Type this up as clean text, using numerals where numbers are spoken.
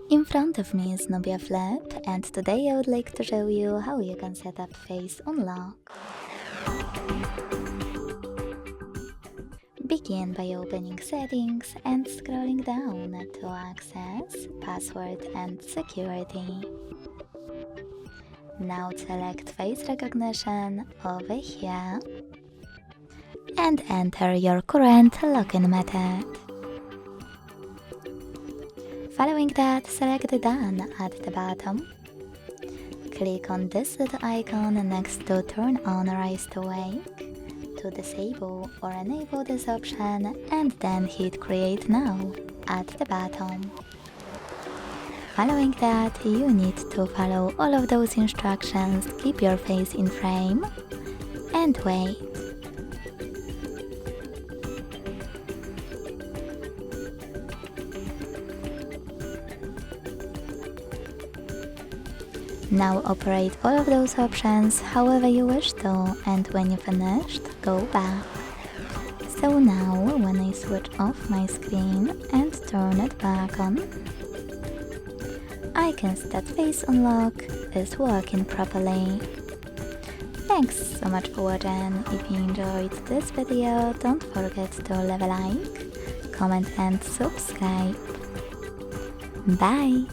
In front of me is Nubia Flip, and today I would like to show you how you can set up face unlock. Begin by opening settings and scrolling down to access, password and security. Now select face recognition over here and enter your current login method. Following that, select Done at the bottom. Click on this little icon next to Turn on Rise to Wake to disable or enable this option, and then hit Create Now at the bottom. Following that, you need to follow all of those instructions, keep your face in frame, and wait. Now operate all of those options however you wish to, and when you're finished, go back. So now, when I switch off my screen and turn it back on, I can see that Face Unlock is working properly. Thanks so much for watching. If you enjoyed this video, don't forget to leave a like, comment and subscribe. Bye!